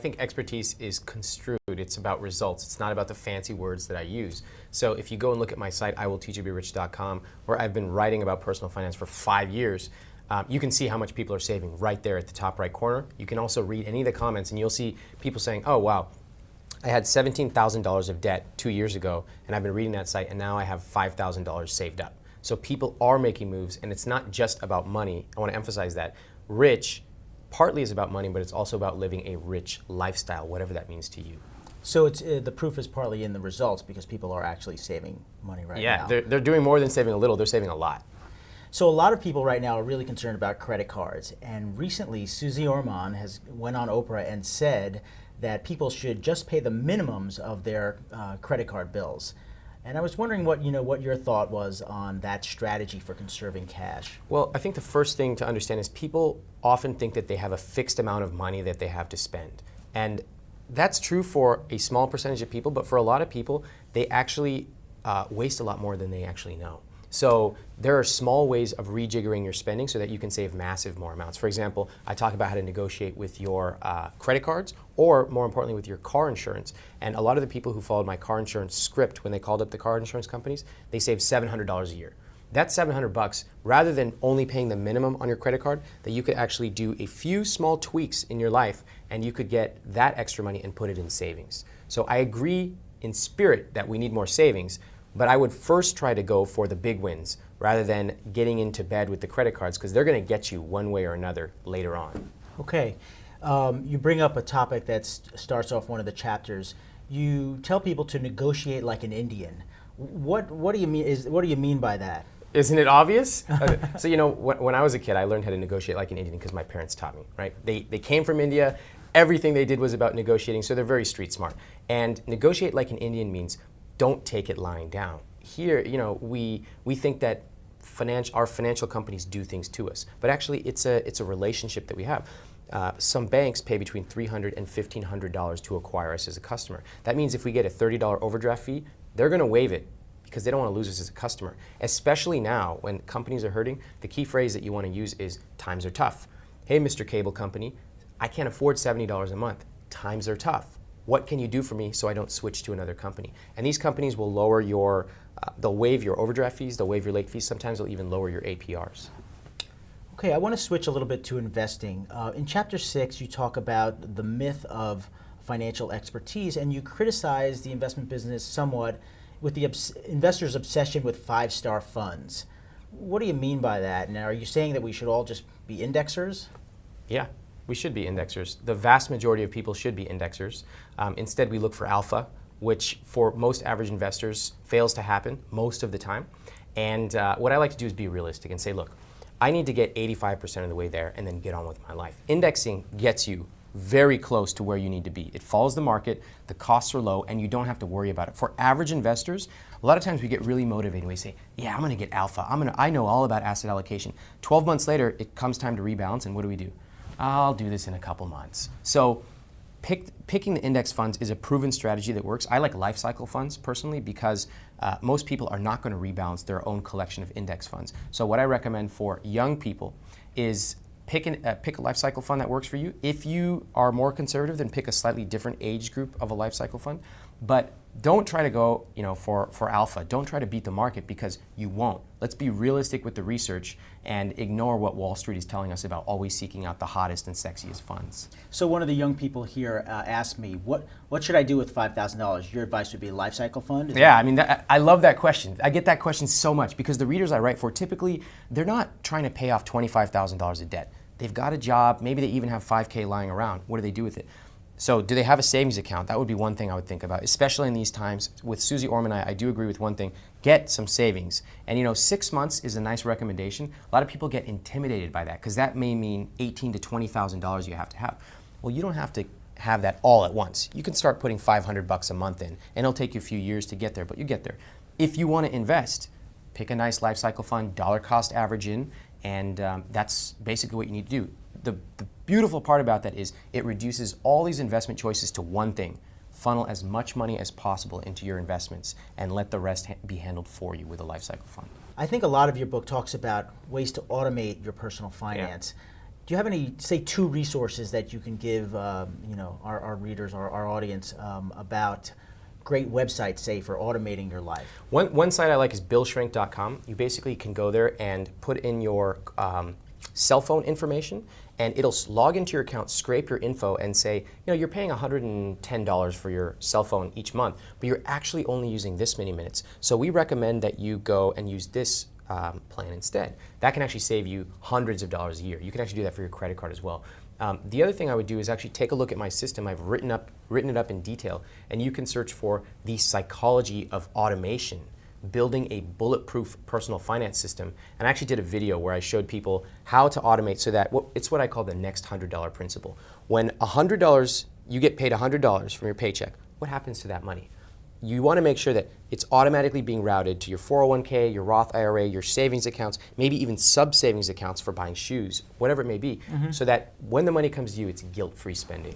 think expertise is construed. It's about results. It's not about the fancy words that I use. So if you go and look at my site, iwillteachoutoberiich.com, where I've been writing about personal finance for 5 years, you can see how much people are saving right there at the top right corner. You can also read any of the comments, and you'll see people saying, oh, wow, I had $17,000 of debt 2 years ago, and I've been reading that site, and now I have $5,000 saved up. So people are making moves, and it's not just about money. I want to emphasize that. Rich partly is about money, but it's also about living a rich lifestyle, whatever that means to you. So it's the proof is partly in the results because people are actually saving money right now. Yeah, they're doing more than saving a little, they're saving a lot. So a lot of people right now are really concerned about credit cards. And recently, Susie Orman went on Oprah and said that people should just pay the minimums of their credit card bills. And I was wondering what your thought was on that strategy for conserving cash. Well, I think the first thing to understand is people often think that they have a fixed amount of money that they have to spend. And that's true for a small percentage of people, but for a lot of people, they actually waste a lot more than they actually know. So there are small ways of rejiggering your spending so that you can save massive more amounts. For example, I talk about how to negotiate with your credit cards, or more importantly with your car insurance. And a lot of the people who followed my car insurance script when they called up the car insurance companies, they saved $700 a year. That's $700, rather than only paying the minimum on your credit card, that you could actually do a few small tweaks in your life and you could get that extra money and put it in savings. So I agree in spirit that we need more savings, but I would first try to go for the big wins rather than getting into bed with the credit cards, because they're going to get you one way or another later on. Okay. You bring up a topic that starts off one of the chapters. You tell people to negotiate like an Indian. What do you mean? What do you mean by that? Isn't it obvious? So when I was a kid, I learned how to negotiate like an Indian because my parents taught me. Right? They came from India. Everything they did was about negotiating, so they're very street smart. And negotiate like an Indian means don't take it lying down. Here, we think that our financial companies do things to us, but actually it's a relationship that we have. Some banks pay between $300 and $1,500 to acquire us as a customer. That means if we get a $30 overdraft fee, they're going to waive it because they don't want to lose us as a customer. Especially now when companies are hurting, the key phrase that you want to use is times are tough. Hey, Mr. Cable Company, I can't afford $70 a month. Times are tough. What can you do for me so I don't switch to another company? And these companies will lower they'll waive your overdraft fees, they'll waive your late fees, sometimes they'll even lower your APRs. Okay, I want to switch a little bit to investing. In Chapter 6, you talk about the myth of financial expertise, and you criticize the investment business somewhat with the investors' obsession with 5-star funds. What do you mean by that? Now, are you saying that we should all just be indexers? Yeah. We should be indexers. The vast majority of people should be indexers. Instead, we look for alpha, which for most average investors fails to happen most of the time. And what I like to do is be realistic and say, look, I need to get 85% of the way there and then get on with my life. Indexing gets you very close to where you need to be. It follows the market, the costs are low, and you don't have to worry about it. For average investors, a lot of times we get really motivated. We say, yeah, I'm going to get alpha. I know all about asset allocation. 12 months later, it comes time to rebalance, and what do? I'll do this in a couple months. So picking the index funds is a proven strategy that works. I like life cycle funds personally because most people are not going to rebalance their own collection of index funds. So what I recommend for young people is pick a life cycle fund that works for you. If you are more conservative, then pick a slightly different age group of a life cycle fund. But don't try to go, for alpha. Don't try to beat the market because you won't. Let's be realistic with the research and ignore what Wall Street is telling us about always seeking out the hottest and sexiest funds. So one of the young people here asked me, what should I do with $5,000? Your advice would be a life cycle fund? I love that question. I get that question so much because the readers I write for, typically, they're not trying to pay off $25,000 of debt. They've got a job, maybe they even have $5K lying around. What do they do with it? So do they have a savings account? That would be one thing I would think about, especially in these times. With Susie Orman, I do agree with one thing. Get some savings. And 6 months is a nice recommendation. A lot of people get intimidated by that because that may mean $18,000 to $20,000 you have to have. Well, you don't have to have that all at once. You can start putting $500 a month in, and it'll take you a few years to get there, but you get there. If you want to invest, pick a nice life cycle fund, dollar cost average in, and that's basically what you need to do. The beautiful part about that is it reduces all these investment choices to one thing. Funnel as much money as possible into your investments and let the rest be handled for you with a life cycle fund. I think a lot of your book talks about ways to automate your personal finance. Do you have any, say, 2 resources that you can give our readers, our audience, about great websites, say, for automating your life? One site I like is billshrink.com. You basically can go there and put in your cell phone information, and it'll log into your account, scrape your info, and say, you're paying $110 for your cell phone each month, but you're actually only using this many minutes. So we recommend that you go and use this plan instead. That can actually save you hundreds of dollars a year. You can actually do that for your credit card as well. The other thing I would do is actually take a look at my system. I've written it up in detail, and you can search for the psychology of automation, building a bulletproof personal finance system. And I actually did a video where I showed people how to automate so that it's what I call the next $100 principle. When $100, you get paid $100 from your paycheck, what happens to that money? You want to make sure that it's automatically being routed to your 401k, your Roth IRA, your savings accounts, maybe even sub-savings accounts for buying shoes, whatever it may be, so that when the money comes to you, it's guilt-free spending.